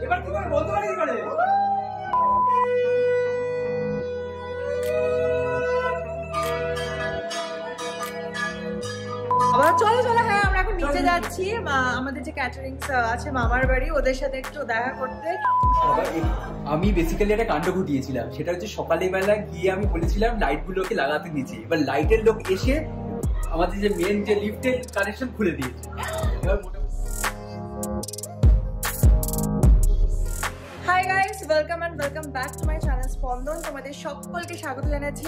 এবার কি করে বলতে পারি কি করে? আবার চলো চলো, হ্যাঁ আমরা এখন নিচে যাচ্ছি আমাদের যে ক্যাটারিংস আছে মামার বাড়ি, ওদের সাথে একটু দেখা করতে। আমি বেসিক্যালি একটা কাণ্ড ঘটিয়েছিলাম, সেটা হচ্ছে সকালবেলা গিয়ে আমি বলেছিলাম লাইট গুলোকে লাগাতে নিচে, এবার লাইটের লোক এসে আমাদের যে মেন যে লিফটের কানেকশন খুলে দিয়েছে। Hi guys, welcome and welcome back to my channel Spandan. তোমাদের সকলকে স্বাগত জানাচ্ছি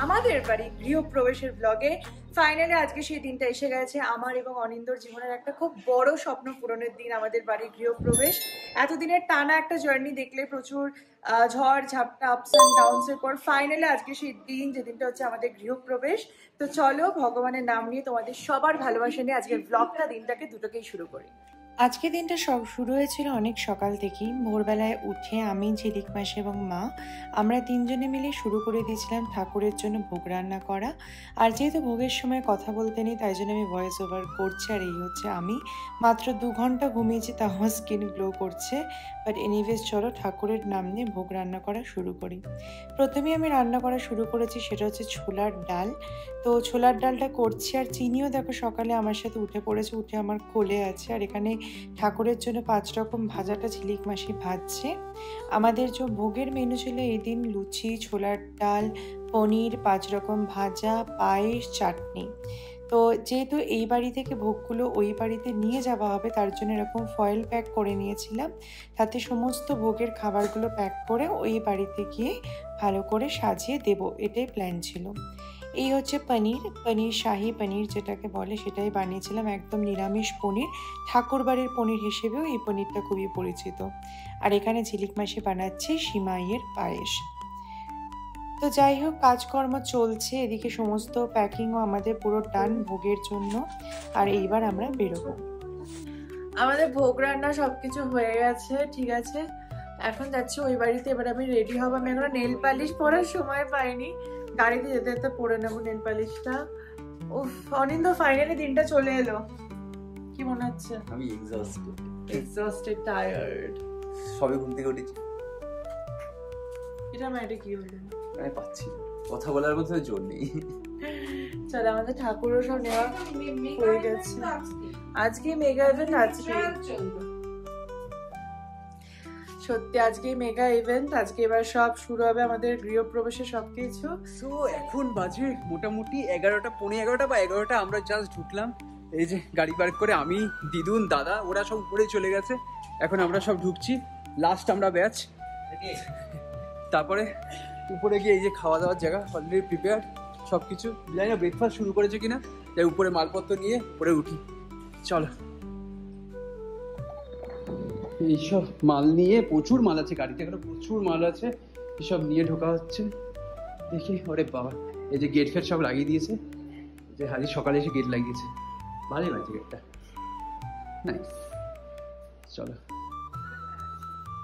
আমাদের বাড়ির গৃহপ্রবেশের ব্লগে। ফাইনালি আজকে সেই দিনটা এসে গেছে, আমার এবং অনিন্দর জীবনের একটা খুব বড় স্বপ্ন পূরণের দিন, আমাদের বাড়ির গৃহপ্রবেশ। এতদিনের টানা একটা জার্নি দেখলে, প্রচুর ঝড় ঝাপটা, আপস অ্যান্ড ডাউনস এর পর ফাইনালি আজকে সেই দিন, যে দিনটা হচ্ছে আমাদের গৃহপ্রবেশ। তো চলো ভগবানের নাম নিয়ে, তোমাদের সবার ভালোবাসা নিয়ে আজকের ব্লগটা, দিনটাকে দুটোকেই শুরু করি। আজকে দিনটা সব শুরু হয়েছিল অনেক সকাল থেকেই। ভোরবেলায় উঠে আমি, ঝিলিক মাসি এবং মা, আমরা তিনজনে মিলে শুরু করে দিয়েছিলাম ঠাকুরের জন্য ভোগ রান্না করা। আর যেহেতু ভোগের সময় কথা বলতে নেই, তাই জন্য আমি ভয়েস ওভার করছি। আর এই হচ্ছে আমি, মাত্র 2 ঘন্টা ঘুমিয়েছি, তা আমার স্কিন গ্লো করছে। বাট এনিওয়েজ চলো ঠাকুরের নাম নিয়ে ভোগ রান্না করা শুরু করি। প্রথমে আমি রান্না করা শুরু করেছি, সেটা হচ্ছে ছোলার ডাল। তো ছোলার ডালটা করছি, আর চিনিও দেখো সকালে আমার সাথে উঠে পড়েছে, উঠে আমার কোলে আছে। আর এখানে ঠাকুরের জন্য 5 রকম ভাজাটা ঝিলিক মাসি ভাজছে। আমাদের যে ভোগের মেনু ছিল এই দিন লুচি, ছোলার ডাল, পনির, 5 রকম ভাজা, পায়েস, চাটনি। তো যেহেতু এই বাড়ি থেকে ভোগগুলো ওই বাড়িতে নিয়ে যাওয়া হবে, তার জন্য এরকম ফয়েল প্যাক করে নিয়েছিলাম, তাতে সমস্ত ভোগের খাবারগুলো প্যাক করে ওই বাড়িতে গিয়ে ভালো করে সাজিয়ে দেব, এটাই প্ল্যান ছিল। এই হচ্ছে পনির শাহি পনির যেটাকে বলে, সেটাই বানিয়েছিলাম, একদম নিরামিষ পনির। ঠাকুর বাড়ির পনির হিসেবেও এই পনিরটা খুবই পরিচিত। আর এখানে ঝিলিক মাসি বানাচ্ছে সিমাইয়ের পায়েস। তো যাই হোক, কাজকর্ম চলছে, এদিকে সমস্ত প্যাকিংও আমাদের পুরো ডান ভোগের জন্য। আর এইবার আমরা বেরোবো। আমাদের ভোগ রান্না সবকিছু হয়ে গেছে, ঠিক আছে, এখন যাচ্ছি ওই বাড়িতে। এবার আমি রেডি হবো। আমি এখনো নেল পালিশ পরার সময় পাইনি, গাড়িতে যেতে যেতে পরে নেবো নেল পালিশটা। উফ, অনিন্দ ফাইনালি দিনটা চলে এলো, কি মনে হচ্ছে? আমি এক্সস্টেড, টায়ার্ড। সবে ঘুম থেকে উঠেছি। এটা ম্যাটে কি হলো? আমি পাচ্ছি কথা বলার মতো জোর নেই। চল, আমাদের ঠাকুরও সব নেওয়া হয়ে গেছে। আজকে মেগা ইভেন্ট, আজকে সত্যি আজকে মেগা ইভেন্ট, আজকে এবার সব শুরু হবে আমাদের গৃহপ্রবেশের সবকিছু। সো এখন বাজে মোটামুটি 11টা, পৌনে 11টা বা 11টা। আমরা জাস্ট ঢুকলাম, এই যে গাড়ি পার্ক করে আমি, দিদুন, দাদা, ওরা সব উপরে চলে গেছে। এখন আমরা সব ঢুকছি, লাস্ট আমরা ব্যাচ। তারপরে উপরে গিয়ে এই যে খাওয়া দাওয়ার জায়গা অলরেডি প্রিপেয়ার সব কিছু। জানি না ব্রেকফাস্ট শুরু করেছে কিনা, তাই উপরে মালপত্র নিয়ে উপরে উঠি। চলো, এইসব মাল নিয়ে, প্রচুর মাল আছে গাড়িতে, এখানে প্রচুর মাল আছে, এসব নিয়ে ঢোকা হচ্ছে। দেখি, ওরে বাবা, এই যে গেট ফেট সব লাগিয়ে দিয়েছে, যে হাজি সকালে এসে গেট লাগিয়েছে, ভালোই লাগছে গেটটা, নাইস। চলো।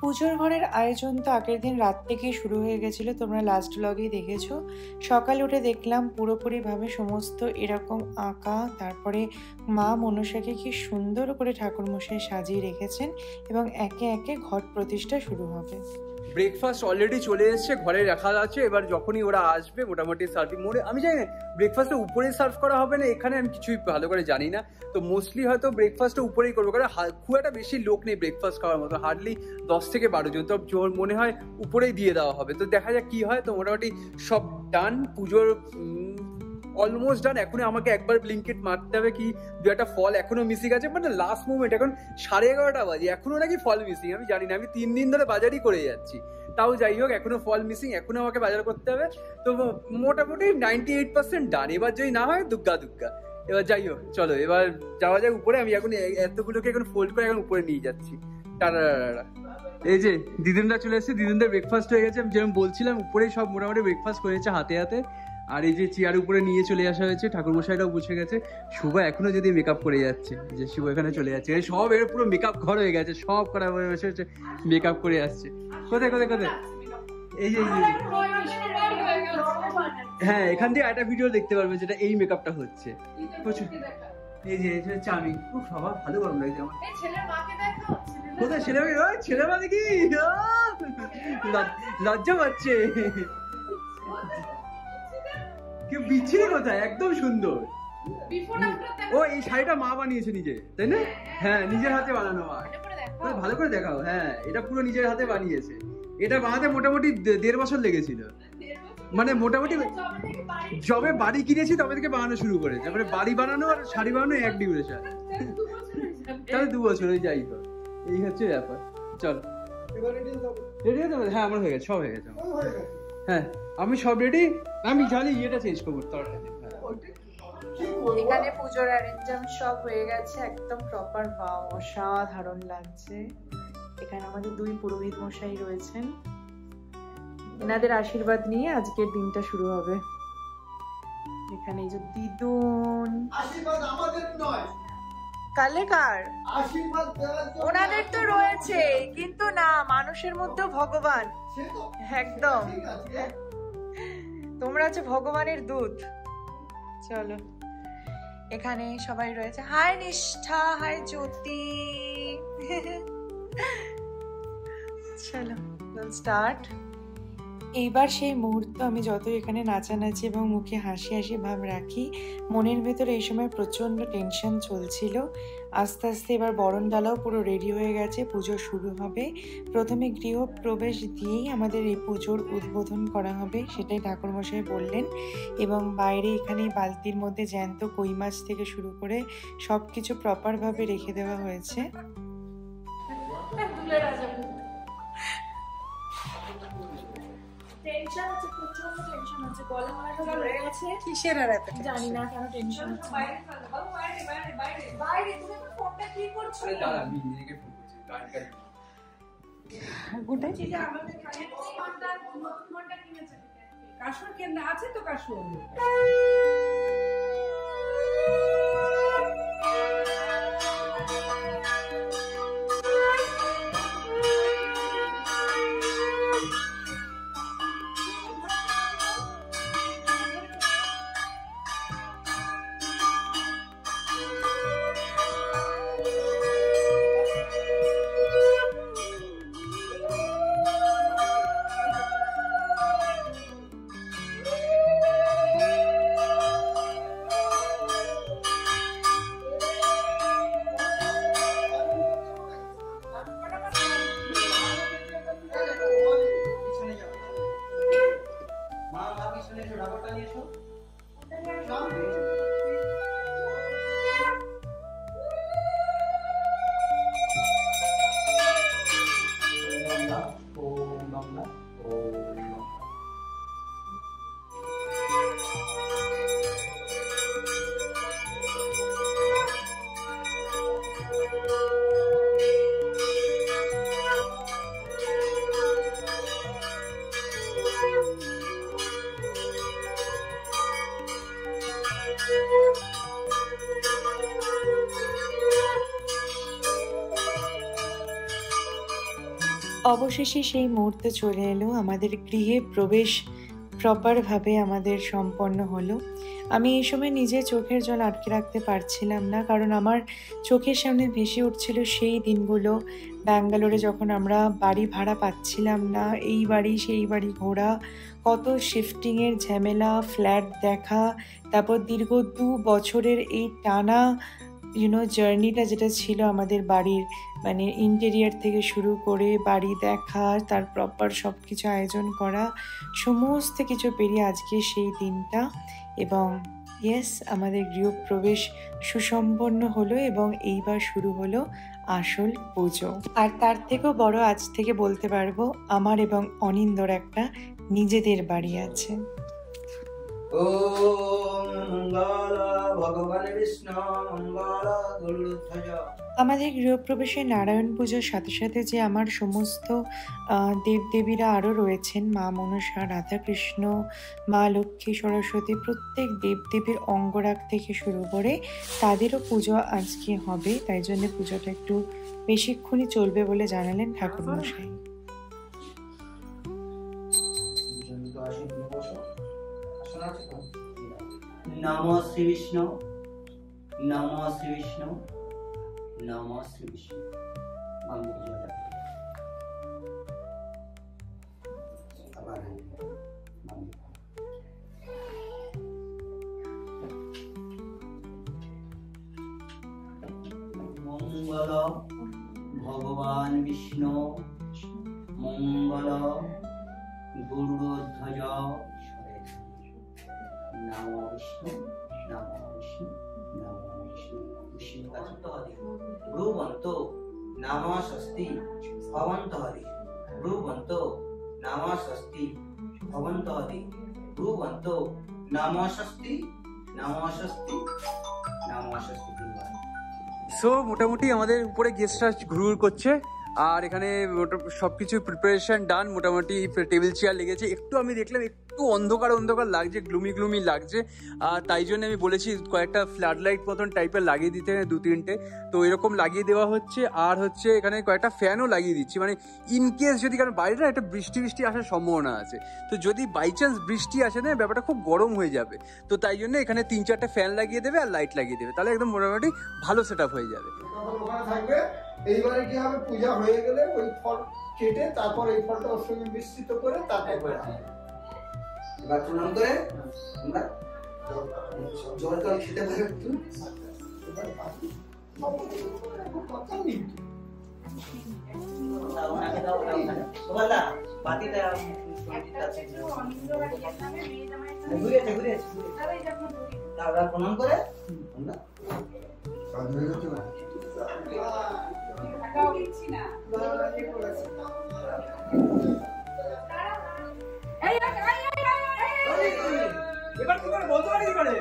পুজোর ঘরের আয়োজন তো আগের দিন রাত থেকেই শুরু হয়ে গেছিলো, তোমরা লাস্ট ব্লগেই দেখেছো। সকালে উঠে দেখলাম পুরোপুরিভাবে সমস্ত এরকম আঁকা, তারপরে মা মনসাকে কি সুন্দর করে ঠাকুরমশাই সাজিয়ে রেখেছেন, এবং একে একে ঘট প্রতিষ্ঠা শুরু হবে। ব্রেকফাস্ট অলরেডি চলে এসছে, ঘরে রাখা আছে। এবার যখনই ওরা আসবে মোটামুটি সার্ভিং মোডে, আমি জানি না ব্রেকফাস্টটা উপরেই সার্ভ করা হবে না এখানে, আমি কিছুই ভালো করে জানি না। তো মোস্টলি হয়তো ব্রেকফাস্টটা উপরেই করবো, কারণ খুব একটা বেশি লোক নেই ব্রেকফাস্ট খাওয়ার মতো, হার্ডলি 10 থেকে 12 জন। তো মনে হয় উপরেই দিয়ে দেওয়া হবে, তো দেখা যাক কি হয়। তো মোটামুটি সব ডান, পুজোর অলমোস্ট ডান। এখনো আমাকে একবার ব্লিঙ্কেট মারতে হবে, কি 2-একটা ফল এখনো মিসিং আছে, বাট লাস্ট মোমেন্ট, এখন 11:30 বাজে, এখনো নাকি ফল মিসিং, আমি জানি না। আমি 3 দিন ধরে বাজারই করে যাচ্ছি, তাও যাই হোক এখনো ফল মিসিং, এখনো আমাকে বাজার করতে হবে। তো মোটামুটি 98% ডান। এবার যদি না হয় দুগ্গা। এবার যাই হোক, চলো এবার যাওয়া যায় উপরে। আমি এখন এতগুলোকে এখন ফোল্ড করে এখন উপরে নিয়ে যাচ্ছি। টাটা। এই যে দিদুনরা চলে এসেছে, দিদুনদের ব্রেকফাস্ট হয়ে গেছে। আমি যেরকম বলছিলাম, উপরেই সব মোটামুটি ব্রেকফাস্ট হয়েছে হাতে হাতে। আর এই যে চেয়ার উপরে নিয়ে চলে আসা হয়েছে, ঠাকুরমশাইরাও বসে গেছে। শুভ এখনো যদি মেকআপ করে যাচ্ছে, যে শুভ এখানে চলে যাচ্ছে, সব এর পুরো মেকআপ ঘর হয়ে গেছে, সব করা বসে হচ্ছে মেকআপ করে আসছে। কোথায় এই যে হ্যাঁ, এখান থেকে একটা ভিডিও দেখতে পারবে যেটা এই মেকআপটা হচ্ছে। প্রচুর এই যে এটা হচ্ছে আমি। ও বাবা ভালো গরম লাগছে আমার। এই ছেলের মাকে দেখো। কোথায় ছেলে মেয়ে? ওই ছেলে মানে কি লজ্জা পাচ্ছে। কি বিচ্ছিরি কোথায়, একদম সুন্দর। ও এই শাড়িটা মা বানিয়েছে নিজে, তাই না? হ্যাঁ নিজের হাতে বানানো মা। ভালো করে দেখাও। হ্যাঁ এটা পুরো নিজের হাতে বানিয়েছে। এটা বানাতে মোটামুটি 1.5 বছর লেগেছিল। মানে মোটামুটি যবে বাড়ি কিনেছি তবে থেকে বানানো শুরু করেছে। মানে বাড়ি বানানো আর শাড়ি বানানো এক ডিউরেশন। তাহলে 2 বছর ওই যাই হোক, এই হচ্ছে ব্যাপার। চল রেডি হয়ে যাবে? হ্যাঁ আমার হয়ে গেছে, সব হয়ে গেছে। হ্যাঁ আমি সব রেডি। আমি জানি এটা চেঞ্জ করবো তরকারি। এখানে পুজোর অ্যারেঞ্জমেন্ট সব হয়ে গেছে একদম প্রপার। বাহ অসাধারণ লাগছে। এখানে আমাদের 2 পুরোহিত মশাই রয়েছেন, এনাদের আশীর্বাদ নিয়ে আজকের দিনটা শুরু হবে। এখানে এই যে দিদুন, আশীর্বাদ আমাদের নয়, কালেকার আশীর্বাদ ওনাদের তো রয়েছে, কিন্তু না মানুষের মধ্যেও ভগবান একদম। তোমরা হচ্ছে ভগবানের দূত। চলো এখানে সবাই রয়েছে। হাই নিষ্ঠা, হাই জ্যোতি। চলো স্টার্ট। এইবার সেই মুহূর্ত, আমি যত এখানে নাচানাচি এবং মুখে হাসি হাসি ভাব রাখি, মনের ভেতরে এই সময় প্রচণ্ড টেনশন চলছিল। আস্তে আস্তে এবার বরণডালাও পুরো রেডি হয়ে গেছে, পুজো শুরু হবে। প্রথমে গৃহপ্রবেশ দিয়েই আমাদের এই পুজোর উদ্বোধন করা হবে, সেটাই ঠাকুরমশাই বললেন। এবং বাইরে এখানে বালতির মধ্যে জ্যান্ত কই মাছ থেকে শুরু করে সব কিছু প্রপারভাবে রেখে দেওয়া হয়েছে। টেনশন হচ্ছে, প্রচন্ড টেনশন হচ্ছে, গলা মারাটা হয়ে গেছে। কিসের আর এত জানি না কেন টেনশন হচ্ছে। বাইরে তুমি এখন ফোনটা কি করছো? দাঁড়া আমি নিজেকে ফোন করছি গাড়ি। ওটাই এই যে আমাদের কানে ফোনটা নতুন ফোনটা কিনেছে। কাশর কেন আছে তো কাশর। অবশেষে সেই মুহূর্তে চলে এলো, আমাদের গৃহে প্রবেশ প্রপারভাবে আমাদের সম্পন্ন হলো। আমি এই সময় নিজে চোখের জল আটকে রাখতে পারছিলাম না, কারণ আমার চোখের সামনে ভেসে উঠছিল সেই দিনগুলো ব্যাঙ্গালোরে, যখন আমরা বাড়ি ভাড়া পাচ্ছিলাম না, এই বাড়ি সেই বাড়ি ঘোরা, কত শিফটিংয়ের ঝামেলা, ফ্ল্যাট দেখা, তারপর দীর্ঘ 2 বছরের এই টানা জার্নিটা যেটা ছিল আমাদের বাড়ির, মানে ইন্টেরিয়ার থেকে শুরু করে বাড়ি দেখা, তার প্রপার সব কিছু আয়োজন করা, সমস্ত কিছু পেরিয়ে আজকে সেই দিনটা। এবং ইয়েস, আমাদের গৃহপ্রবেশ সুসম্পন্ন হলো এবং এইবার শুরু হলো আসল পুজো। আর তার থেকেও বড়, আজ থেকে বলতে পারবো আমার এবং অনিন্দর একটা নিজেদের বাড়ি আছে। ওম মঙ্গল ভগবান বিষ্ণু মঙ্গল গরুধ্বজ। আমাদের গৃহপ্রবেশে নারায়ণ পুজোর সাথে সাথে যে আমার সমস্ত দেবদেবীরা আরও রয়েছেন, মা মনসা, রাধাকৃষ্ণ, মা লক্ষ্মী, সরস্বতী, প্রত্যেক দেবদেবীর অঙ্গরাগ থেকে শুরু করে তাদেরও পুজো আজকে হবে। তাই জন্য পুজোটা একটু বেশিক্ষণই চলবে বলে জানালেন ঠাকুরমশাই। নমো শ্রী বিষ্ণু নমঃ শ্রী বিষ্ণু নমঃ শ্রী বিষ্ণু আবার মঙ্গল ভগবান বিষ্ণু মঙ্গল গরুড়ধ্বজ নমো বিষ্ণু নমো বিষ্ণু নমো বিষ্ণু বিষ্ণু কাছে হরি ব্রুবন্ত নাম স্বস্তি ভবন্ত হরি ব্রুবন্ত নাম স্বস্তি ভবন্ত হরি ব্রুবন্ত নাম স্বস্তি নাম স্বস্তি নাম স্বস্তি। সো মোটামুটি আমাদের উপরে গেস্টরা ঘুরঘুর করছে আর এখানে সবকিছু প্রিপারেশন ডান। মোটামুটি টেবিল চেয়ার লেগেছে, একটু আমি দেখলাম একটু অন্ধকার অন্ধকার লাগছে, গ্লুমি লাগছে, আর তাই জন্য আমি বলেছি কয়েকটা ফ্ল্যাড লাইট মতন টাইপের লাগিয়ে দিতে 2-3টে, তো এরকম লাগিয়ে দেওয়া হচ্ছে। আর হচ্ছে এখানে কয়েকটা ফ্যানও লাগিয়ে দিচ্ছি, মানে ইনকেস যদি, কারণ বাইরে একটা বৃষ্টি আসার সম্ভাবনা আছে, তো যদি বাই চান্স বৃষ্টি আসে না ব্যাপারটা খুব গরম হয়ে যাবে, তো তাই জন্য এখানে 3-4টা ফ্যান লাগিয়ে দেবে আর লাইট লাগিয়ে দেবে, তাহলে একদম মোটামুটি ভালো সেট আপ হয়ে যাবে। থাকবে এইবারে কি হবে, পূজা হয়ে গেলে ওই ফল কেটে তারপর এই ফলটা ওর সঙ্গে মিশ্রিত করে তারপর এবার প্রণাম করে আমরা জল টল খেতে পারি একটু। প্রণাম করে এবার কি করে বলতে পারি, কি করে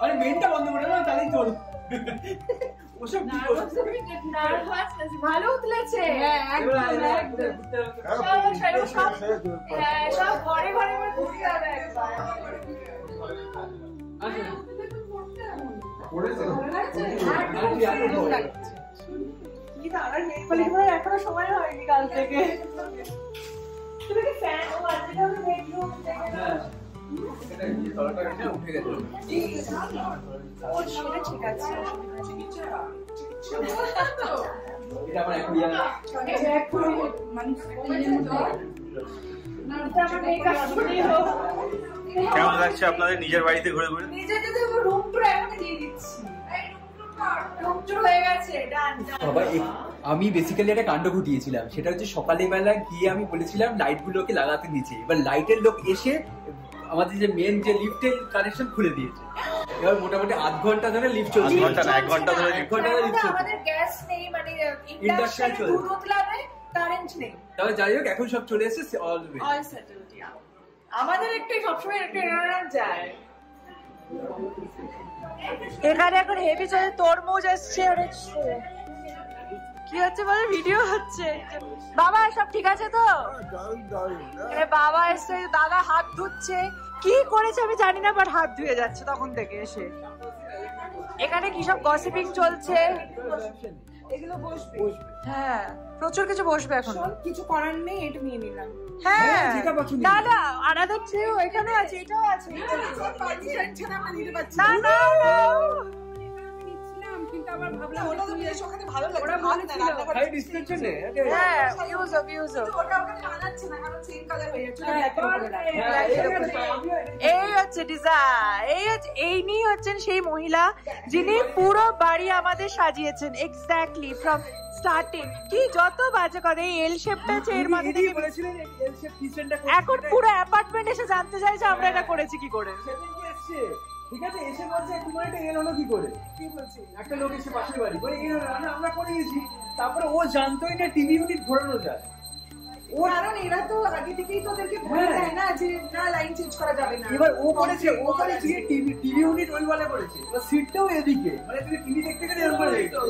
আরে মেনটা বন্ধ করে না, তাহলেই চল। ওসব কি করছে, ভালো তুলেছে, সব ঘরে ঘরে ঘুরতে হবে একবার। এখনো সময় হয়নি কাল থেকে। ঠিক আছে, কেমন লাগছে আপনাদের নিজের বাড়িতে ঘুরে ঘুরে? রুম টুর এখন দিয়ে দিচ্ছি, রুম টুর হয়ে গেছে, ডান। আমি বেসিক্যালি একটা কাণ্ড ঘটিয়েছিলাম, সেটা হচ্ছে সকালবেলা গিয়ে আমি বলেছিলাম লাইট গুলোকে লাগাতে নিচে, এবার লাইটের লোক এসে আমাদের যে মেন যে লিফটের কানেকশন খুলে দিয়েছে। এবার মোটামুটি আধ ঘন্টা ধরে লিফট চলছে, 1 ঘন্টা ধরে লিফট চলছে। আমাদের গ্যাস নেই, মানে ইন্ডাকশন দুধ উতলাবে, কারেন্ট নেই। তবে যাই হোক এখন সব চলে এসেছে, অল সেটেলড। আমাদের একটু সবসময় একটু এনারাম যায়। এখানে এখন হেভি চলে, তরমুজ এসছে, কি হচ্ছে বলে ভিডিও হচ্ছে। বাবা সব ঠিক আছে তো? বাবা এসে, দাদা হাত ধুচ্ছে, কি করেছে আমি জানি না, বাট হাত ধুয়ে যাচ্ছে তখন থেকে এসে। এখানে কি সব গসিপিং চলছে, এগুলো বসবে, হ্যাঁ প্রচুর কিছু বসবে এখন, কিছু করার নেই, এটা নিয়ে নিলাম। হ্যাঁ না না, আনাদার চেয়েও এখানে আছে, এটাও আছে, না না না কিন্তু আবার ভাবলাম ওটা তো বেশ ওখানে ভালো লাগে, ওরা ভালো না রান্না করে ডিসক্রিপশন নেই। হ্যাঁ ইউজ অফ ওটা ওখানে বানাচ্ছে না, কারণ সেম কালার হয়ে যাচ্ছে। এই হচ্ছে ডিজাইন, এই নিয়ে হচ্ছেন সেই মহিলা যিনি পুরো বাড়ি আমাদের সাজিয়েছেন, এক্স্যাক্টলি ফ্রম স্টার্টিং। কি যত বাজে কথা, এই এল শেপটা আছে, এর মধ্যে থেকে বলেছিলেন এল শেপ কিচেনটা, এখন পুরো অ্যাপার্টমেন্ট এসে জানতে চাইছে আমরা এটা করেছি কি করে। সেদিন কি এসেছে, ঠিক আছে, এসে বলছে তোমার এটা এল হলো কি করে, কি বলছি, একটা লোক এসে পাশের বাড়ি বলে এল হলো, আমরা করে গেছি। তারপরে ও জানতোই না টিভি ইউনিট ঘোরানো যায়, ও কারণ এরা তো আগে থেকেই তোদেরকে বলে দেয় না যে না লাইন চেঞ্জ করা যাবে না। এবার ও করেছে টিভি ইউনিট ওই বলে করেছে, এবার সিটটাও এদিকে, মানে তুমি টিভি দেখতে গেলে এরকম করে দেখতে।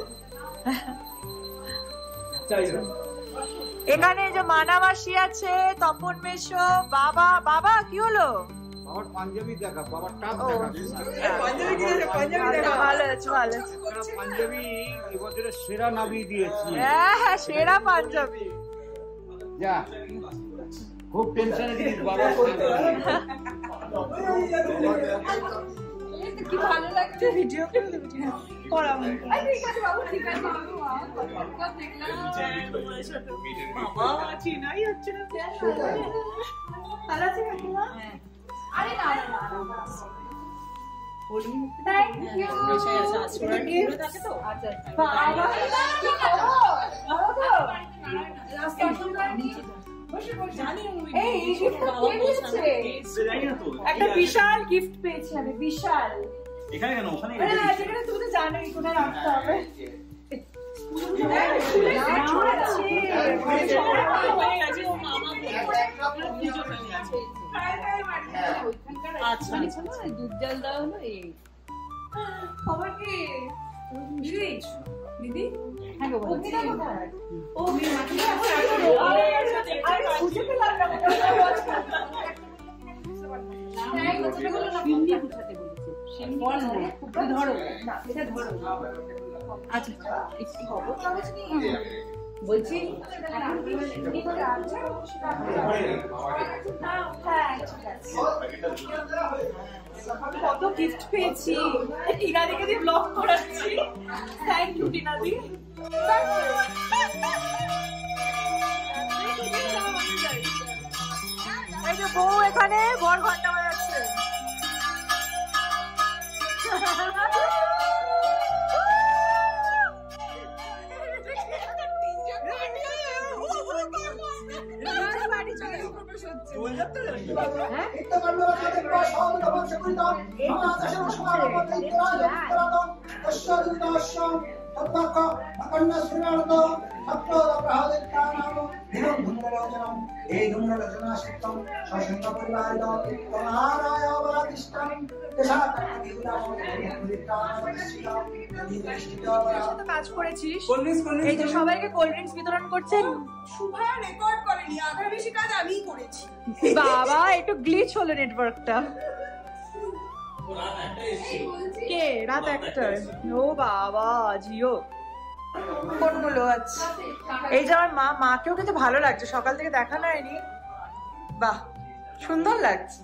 এখানে যে মানামাসি আছে, তপন মেশো, বাবা কি হলো, আমার পাঞ্জাবি দেখা, বাবার টাপ দেখা, পাঞ্জাবি কি আছে, পাঞ্জাবি দেখা, ভালো আছে ভালো আছে, পাঞ্জাবি এবছরের সেরা নাবি দিয়েছি। হ্যাঁ সেরা পাঞ্জাবি। যা খুব টেনশনে দিস বাবা। কি ভালো লাগছে ভিডিও করা। ঠিক আছে বাবু, ঠিক আছে বাবা, চিনাই হচ্ছে না। ভালো আছে কাকিমা? আরে না না না, থ্যাংক ইউ। একটা বিশাল গিফট পেয়েছি আমি, বিশাল। এখানে কেন ওখানে যেখানে তুমি তো জানোই কোথায় রাখতে হবে। দুধ জল দেওয়া হলো এই খবর কি দিদি? দিদি হ্যাঁ গো, ও বুঝে পেলাম না। ধরো না, এটা ধরো। আচ্ছা বলছি কত গিফট পেয়েছি। টিনাদিকে দিয়ে ব্লগ করাচ্ছি। থ্যাংক ইউ টিনাদি। এই যে বউ এখানে বর ঘন্টা বাজাচ্ছে। কাজ করেছিস, এই যে সবাইকে কোল্ড ড্রিঙ্কস বিতরণ করছেন। শুভা রেকর্ড করেনি, আধা বেশি কাজ আমিই করেছি। বাবা একটু গ্লিচ হলো নেটওয়ার্কটা। কে রাত একটার? ও বাবা জিও কোনগুলো? আচ্ছা এই যে আমার মাকেও কিন্তু ভালো লাগছে, সকাল থেকে দেখা হয়নি। বাহ সুন্দর লাগছে,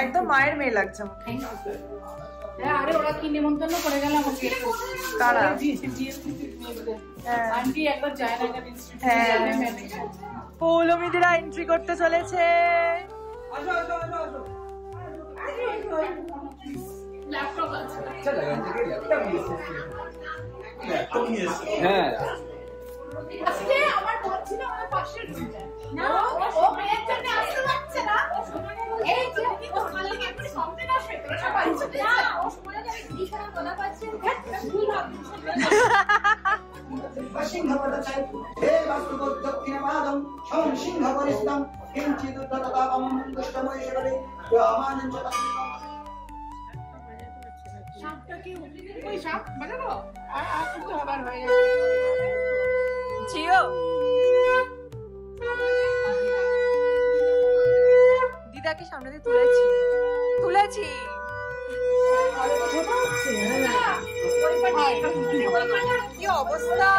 একদম মায়ের মেয়ে লাগছে আমাকে। আরে ওরা কি নেমন্তন্ন করে গেল আমাকে? কারা? আন্টি একবার যায় না কেন? হ্যাঁ পৌলমীদিরা এন্ট্রি করতে চলেছে। ল্যাপটপ আছে। হ্যাঁ আজকে আমার বর ছিল আমার পাশের না, ও মেয়ের জন্য আসতে পারছে না। এই যে ও কালকে একটু কমতে না আসবে তোরা সবাই না, ও সময় যাবে কি করে বলা পাচ্ছে। ভুল ভাবছিস সিংহপদচাই হে বাস্তুদক্ষিণপাদং সং সিংহপরিস্তং কিঞ্চিদুদ্ধতাপামং দুষ্টমৈশ্বরে রামানঞ্চ সাপটা কি ওই সাপ বাজাবো আর কিন্তু আবার হয়ে জিও দিদাকে সামনে দিয়ে তুলেছি। কি অবস্থা!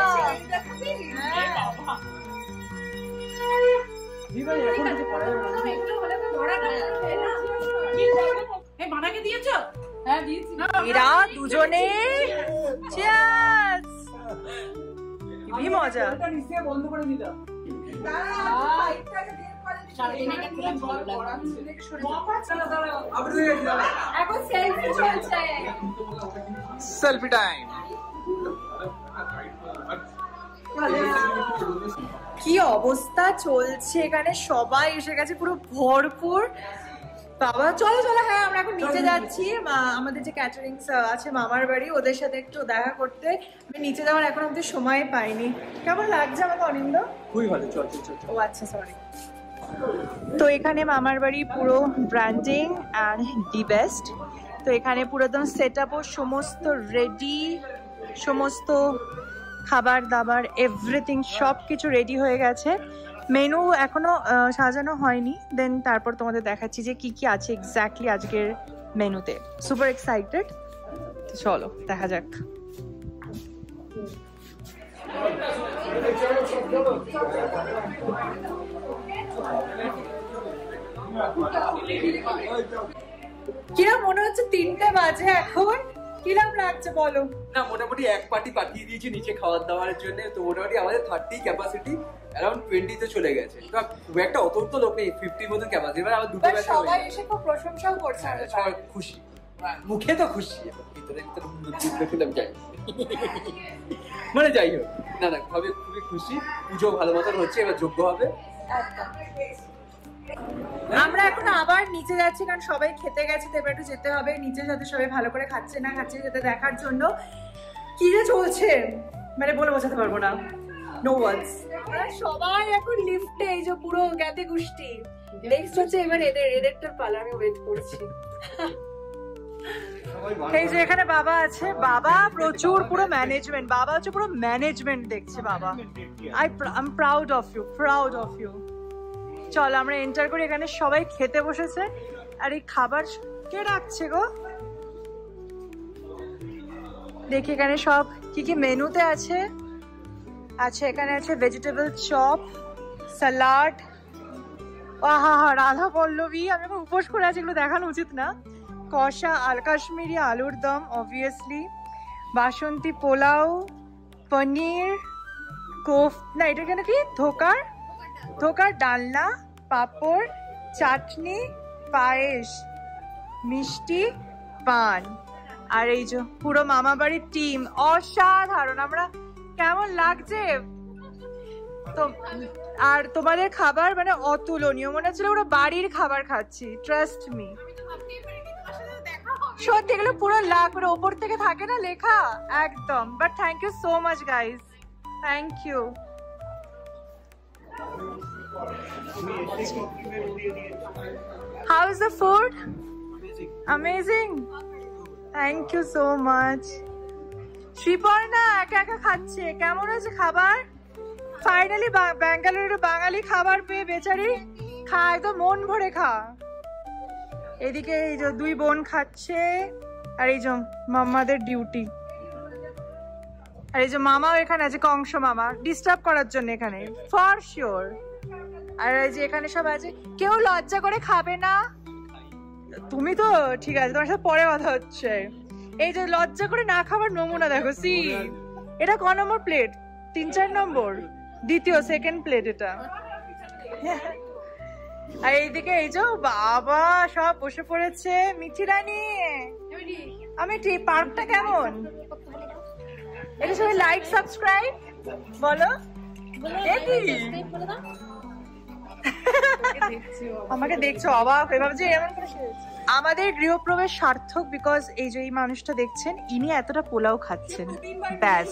এরা দুজনে কি মজা। বন্ধ করে দিলাম। Selfie time. কি অবস্থা চলছে এখানে, সবাই এসে গেছে পুরো ভরপুর। বাবা চলো চলো, হ্যাঁ আমরা এখন নিচে যাচ্ছি। আমাদের যে ক্যাটারিংস আছে মামার বাড়ি, ওদের সাথে একটু দেখা করতে। আমি নিচে যাওয়ার এখন অব্দি সময় পাইনি। কেমন লাগছে আমাকে অনিন্দ? খুবই ভালো, চল চল চল। ও আচ্ছা সরি। তো এখানে মামার বাড়ি পুরো ব্র্যান্ডিং অ্যান্ড দি বেস্ট। তো এখানে পুরো একদম সেট আপও সমস্ত রেডি, সমস্ত খাবার দাবার এভরিথিং সব কিছু রেডি হয়ে গেছে। মেনু এখনো সাজানো হয়নি, দেন তারপর তোমাদের দেখাচ্ছি যে কি কি আছে এক্স্যাক্টলি আজকের মেনুতে। সুপার এক্সাইটেড, চলো দেখা যাক। কিরম মনে হচ্ছে 3টে বাজে এখন? কিরম লাগছে বলো? না মোটামুটি এক পার্টি পাঠিয়ে দিয়েছি নিচে খাওয়ার দাওয়ার জন্য, তো মোটামুটি আমাদের 30 ক্যাপাসিটি অ্যারাউন্ড 20 তে চলে গেছে। তো খুব একটা অত লোক নেই, 50 মতো ক্যাপাসিটি। এবার আবার দুটো ব্যাচ সবাই এসে খুব প্রশংসাও করছে, সবাই খুশি, মুখে তো খুশি, ভিতরে ভিতরে যাই মানে যাই হোক, না না খুবই খুবই খুশি। পুজো ভালো মতন হচ্ছে, এবার যোগ্য হবে। আমরা এখন আবার নিচে যাচ্ছি কারণ সবাই খেতে গেছে, তো এবার একটু যেতে হবে নিচে, যাতে সবাই ভালো করে খাচ্ছে না খাচ্ছে যাতে দেখার জন্য। কি যে চলছে মানে বলে বোঝাতে পারবো না, নো ওয়ার্ডস। সবাই এখন লিফটে, এই যে পুরো জ্ঞাতে গোষ্ঠী। নেক্সট হচ্ছে এবার এদেরটার পালা, আমি ওয়েট করছি। এই যে এখানে বাবা আছে, বাবা প্রচুর পুরো ম্যানেজমেন্ট, বাবা হচ্ছে পুরো ম্যানেজমেন্ট দেখছে বাবা। I am proud of you, proud of you. চল আমরা এন্টার করি, এখানে সবাই খেতে বসেছে। আর এই খাবার কে রাখছে গো? দেখি এখানে সব কি কি মেনুতে আছে। আচ্ছা এখানে আছে ভেজিটেবল চপ, স্যালাড, আহা রাধা পল্লবী, আমি এখন উপোস করে আছি, এগুলো দেখানো উচিত না। কষা কাশ্মীরি আলুর দম অবভিয়াসলি, বাসন্তী পোলাও, পনির না এটা কেন কি ধোকার ডালনা, পাঁপড়, চাটনি, পায়েস, মিষ্টি, পান। আর এই যে পুরো মামা বাড়ির টিম, অসাধারণ। আমরা কেমন লাগছে তো? আর তোমাদের খাবার মানে অতুলনীয়, মনে হচ্ছিল ওরা বাড়ির খাবার খাচ্ছি, ট্রাস্ট মি। সত্যি এগুলো পুরো করে ওপর থেকে থাকে না লেখা একদম। But thank you so much guys, thank you. How is the food? Amazing. Thank you so much. Sreeparna একা একা খাচ্ছে, কেমন আছে খাবার? ফাইনালি ব্যাঙ্গালোরের বাঙালি খাবার পেয়ে বেচারি খা, একদম মন ভরে খা। এদিকে এই যে দুই বোন খাচ্ছে, আর এই যে মামাদের ডিউটি। আর এই যে মামাও এখানে আছে, কংস মামা, ডিস্টার্ব করার জন্য এখানে ফর শিওর। আর এই যে এখানে সব আছে, কেউ লজ্জা করে খাবে না। তুমি তো ঠিক আছে, তোমার সাথে পরে কথা হচ্ছে। এই যে লজ্জা করে না খাবার নমুনা দেখো, সি এটা ক নম্বর প্লেট? 3-4 নম্বর, দ্বিতীয় সেকেন্ড প্লেট এটা। আর এইদিকে এই যে বাবা সব বসে পড়েছে। মিঠি রানী, আমি ঠিক পার্কটা কেমন? এটা সবাই লাইক সাবস্ক্রাইব বলো। আমাকে দেখছো অবাক হয়ে, ভাবছি এমন করে। আমাদের গৃহপ্রবেশ সার্থক, বিকজ এই যে এই মানুষটা দেখছেন, ইনি এতটা পোলাও খাচ্ছেন, ব্যাস।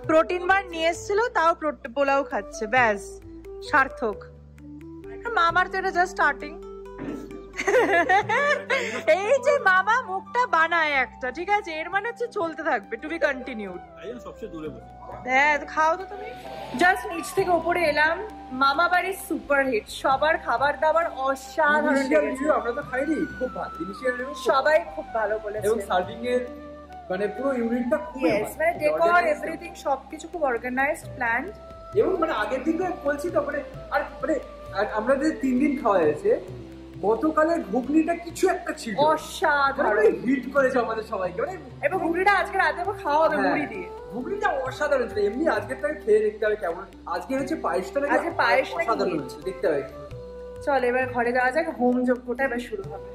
প্রোটিন বার নিয়ে এসেছিল, তাও পোলাও খাচ্ছে, ব্যাস সার্থক। মামার তো এটা জাস্ট স্টার্টিং। এই যে মামা মুখটা বানায় একটা, ঠিক আছে, এর মানে হচ্ছে চলতে থাকবে, টু বি কন্টিনিউড। হ্যাঁ খাও তো তুমি। জাস্ট নিচ থেকে উপরে এলাম, মামা বাড়ির সুপার হিট, সবার খাবার দাবার অসাধারণ। আমরা তো খাইনি, খুব ভালো, সবাই খুব ভালো বলেছে। এবং সার্ভিং এর মানে পুরো ইউনিটটা খুব মানে ডেকোর এভরিথিং সবকিছু খুব অর্গানাইজড, প্ল্যান্ড। এবং মানে আগের দিন তো বলছি তো মানে, আর মানে আমরা যে 3 দিন খাওয়া হয়েছে, গতকালের ঘুগনিটা কিছু একটা ছিল অসাধারণ, হিট করেছে আমাদের সবাইকে। মানে এবং ঘুগনিটা আজকে রাতে খাওয়া হবে মুড়ি দিয়ে, ঘুগনিটা অসাধারণ ছিল। এমনি আজকে তো খেয়ে দেখতে হবে কেমন। আজকে হচ্ছে পায়েসটা, আজকে পায়েস অসাধারণ হচ্ছে, দেখতে হবে। চল এবার ঘরে যাওয়া যাক, হোম যজ্ঞটা এবার শুরু হবে।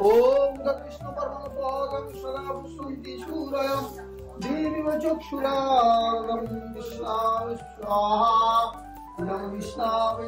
ओम कृष्ण परमपादं सदा पुष्पन्ति शूरयं देवी चक्षुरागं विश्वाः स्वाहा नमः विष्णावे।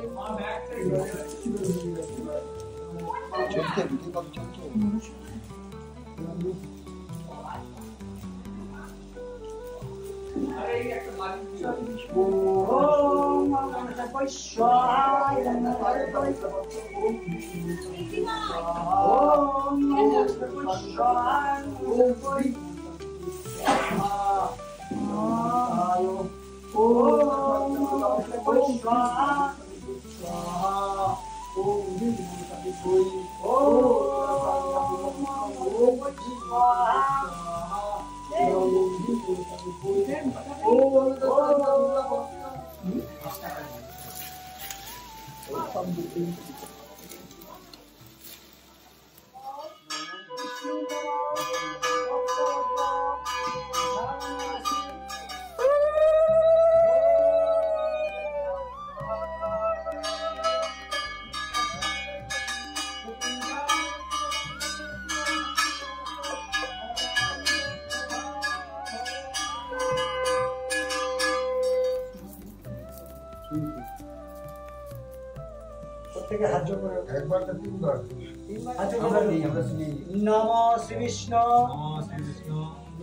নমো শ্রী বিষ্ণু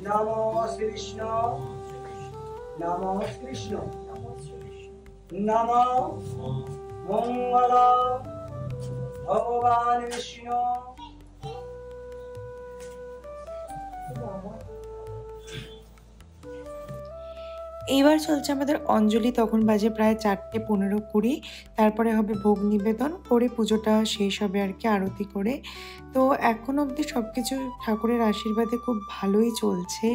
নমো শ্রী বিষ্ণু নমো শ্রী বিষ্ণু নমো মঙ্গল ভগবান বিষ্ণু। এইবার চলছে আমাদের অঞ্জলি। তখন বাজে প্রায় 4:15-20। তারপরে হবে ভোগ নিবেদন করে পুজোটা শেষ হবে আর কি, আরতি করে। তো এখন অবধি সব কিছু ঠাকুরের আশীর্বাদে খুব ভালোই চলছে।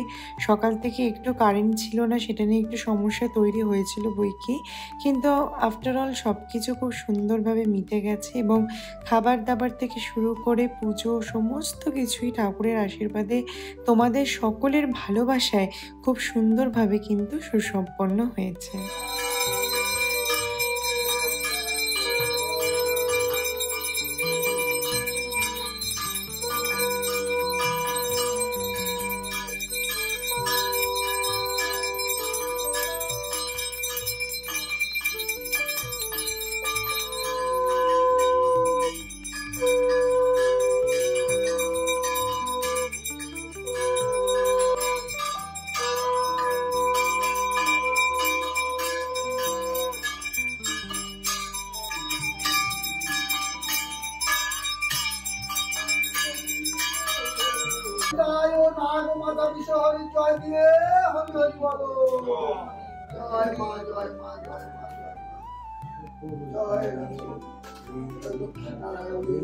সকাল থেকে একটু কারেন্ট ছিল না, সেটা নিয়ে একটু সমস্যা তৈরি হয়েছিল বই কি, কিন্তু আফটার অল সব কিছু খুব সুন্দরভাবে মিটে গেছে এবং খাবার দাবার থেকে শুরু করে পুজো সমস্ত কিছুই ঠাকুরের আশীর্বাদে তোমাদের সকলের ভালোবাসায় খুব সুন্দরভাবে কিন্তু সুসম্পন্ন হয়েছে। জয় দিয়ে হরি হরি বলো। জয় মা জয় মা জয় মা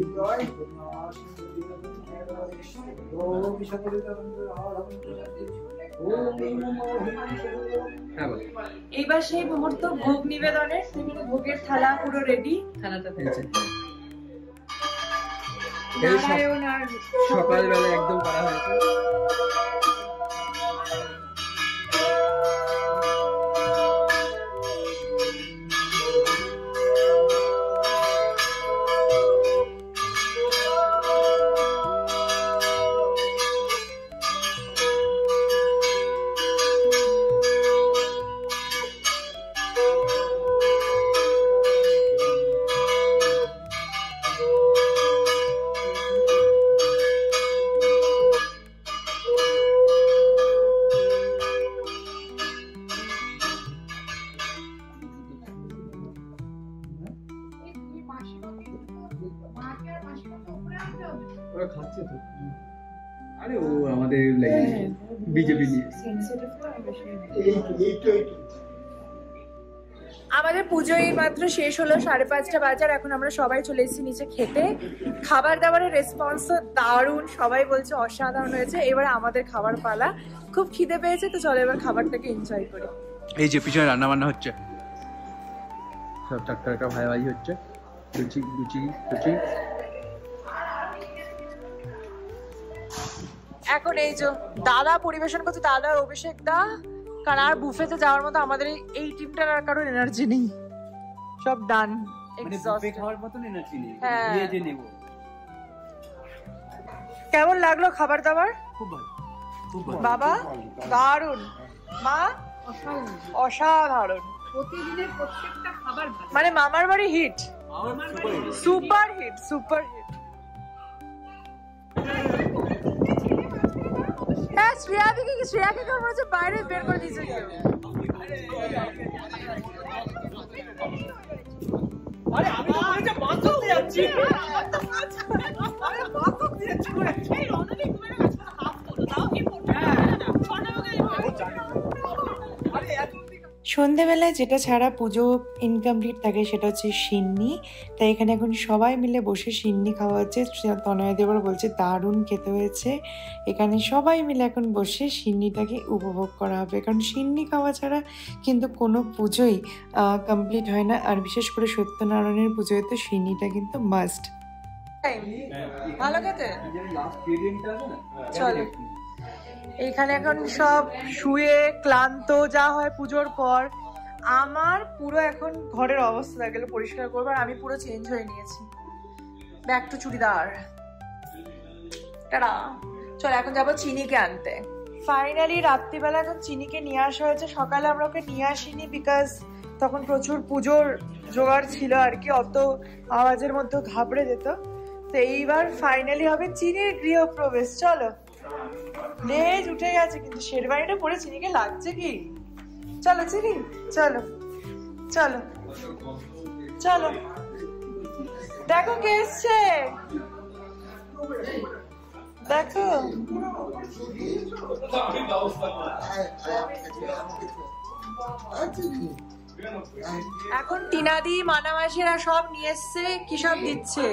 জয় এইবার সেই মুহূর্ত ভোগ নিবেদনের। ভোগের থালা পুরো রেডি, থালাটা নারায়ণ আর সকালবেলা একদম করা হয়েছে। ওরা খাচ্ছে তো, আরে ও আমাদের বিজেপি নিয়ে। আমাদের পুজো এই মাত্র শেষ হলো, 5:30 বাজে। এখন আমরা সবাই চলে এসেছি নিচে খেতে। খাবার দাবারের রেসপন্স তো দারুণ, সবাই বলছে অসাধারণ হয়েছে। এবার আমাদের খাবার পালা, খুব খিদে পেয়েছে, তো চলো এবার খাবারটাকে এনজয় করি। এই যে পিছনে রান্না বান্না হচ্ছে, সব টাটকা ভাই ভাই হচ্ছে, লুচি লুচি লুচি। এখন এই যে দাদা পরিবেশন করছে, দাদার অভিষেক দা, কারণ আর বুফেতে যাওয়ার মতো আমাদের এই টিমটার আর কারোর এনার্জি নেই, সব ডান। খাওয়ার মতন এনার্জি নেই, হ্যাঁ। নিয়ে যে নেব। কেমন লাগলো খাবার দাবার? খুব ভালো, খুব ভালো বাবা দারুণ, মা অসাধারণ। প্রতিদিনের প্রত্যেকটা খাবার মানে মামার বাড়ি hit, super hit, super hit. হ্যাঁ, শ্রেয়াকে কেমন হচ্ছে বাইরে বের করে দিয়েছে কেউ। আরে আমি তো বলেছি বাঁচক যাচ্ছি সন্ধেবেলায় যেটা ছাড়া পুজো ইনকমপ্লিট থাকে সেটা হচ্ছে সিন্নি। তাই এখানে এখন সবাই মিলে বসে সিন্নি খাওয়া হচ্ছে। তনয় দেবর বলছে দারুণ খেতে হয়েছে। এখানে সবাই মিলে এখন বসে সিন্নিটাকে উপভোগ করা হবে, কারণ সিন্নি খাওয়া ছাড়া কিন্তু কোনো পুজোই কমপ্লিট হয় না। আর বিশেষ করে সত্যনারায়ণের পুজোয় তো সিন্নিটা কিন্তু মাস্ট। ভালো খেতে চলো। এইখানে এখন সব শুয়ে ক্লান্ত যা হয় পুজোর পর। আমার পুরো এখন ঘরের অবস্থা দেখা গেল পরিষ্কার করবো, আর আমি পুরো চেঞ্জ হয়ে নিয়েছি, ব্যাক টু চুড়িদার। টাটা। চলো এখন যাবো চিনিকে আনতে। ফাইনালি রাত্রিবেলা এখন চিনিকে নিয়ে আসা হয়েছে। সকালে আমরা ওকে নিয়ে আসিনি বিকজ তখন প্রচুর পুজোর জোগাড় ছিল আর কি, অত আওয়াজের মধ্যে ঘাবড়ে যেত। তো এইবার ফাইনালি হবে চিনির গৃহপ্রবেশ। চলো। লেজ উঠে গেছে কিন্তু শেরবানিটা পরে চিনিকে লাগছে কি? চলো চিনি, চলো চলো চলো। দেখো কে এসছে, দেখো। এখন টিনাদি মানামাসিরা সব নিয়ে এসছে, কি সব দিচ্ছে।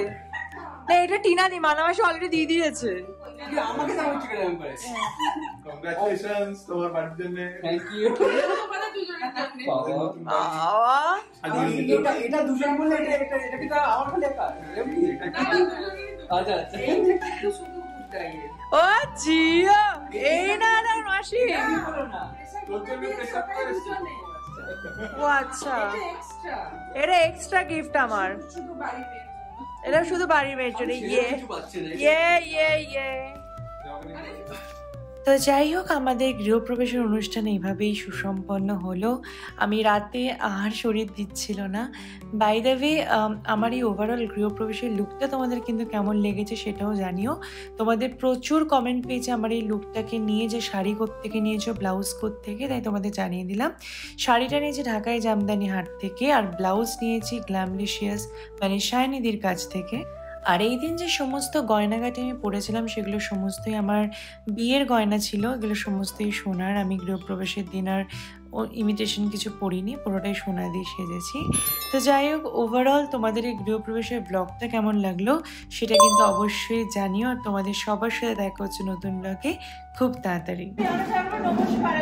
না এটা টিনাদি, মানামাসি অলরেডি দিয়ে দিয়েছে। আমাকে তো হচ্ছে কেন করে কংগ্রাচুলেশনস তোমার বাড়ির জন্য। Thank you. এটা দুজন বলে এটা কি তা আমার খালি একা? আচ্ছা আচ্ছা। ও জিও, এই না না মাসি। ও আচ্ছা, এটা এক্সট্রা গিফট আমার, এটা শুধু বাড়ির মেয়ের জন্য। তো যাই হোক, আমাদের গৃহপ্রবেশের অনুষ্ঠান এইভাবেই সুসম্পন্ন হলো। আমি রাতে আহার শরীর দিচ্ছিল না। বাই দ্য ওয়ে, আমার এই ওভারঅল গৃহপ্রবেশের লুকটা তোমাদের কিন্তু কেমন লেগেছে সেটাও জানিও। তোমাদের প্রচুর কমেন্ট পেয়েছে আমার এই লুকটাকে নিয়ে, যে শাড়ি কোত্থেকে নিয়েছো, ব্লাউজ কোত্থেকে, তাই তোমাদের জানিয়ে দিলাম। শাড়িটা নিয়েছি ঢাকায় জামদানি হাট থেকে, আর ব্লাউজ নিয়েছি গ্ল্যামলিশিয়াস মানে শাইনিদির কাছ থেকে। আর এই দিন যে সমস্ত গয়নাগাটি আমি পরেছিলাম সেগুলো সমস্তই আমার বিয়ের গয়না ছিল, এগুলো সমস্তই সোনার। আমি গৃহপ্রবেশের দিন আর ইমিটেশন কিছু পরিনি, পুরোটাই সোনা দিয়ে সেজেছি। তো যাই হোক, ওভারঅল তোমাদের এই গৃহপ্রবেশের ব্লগটা কেমন লাগলো সেটা কিন্তু অবশ্যই জানিও। আর তোমাদের সবার সাথে দেখা হচ্ছে নতুন ব্লগে খুব তাড়াতাড়ি। নমস্কার।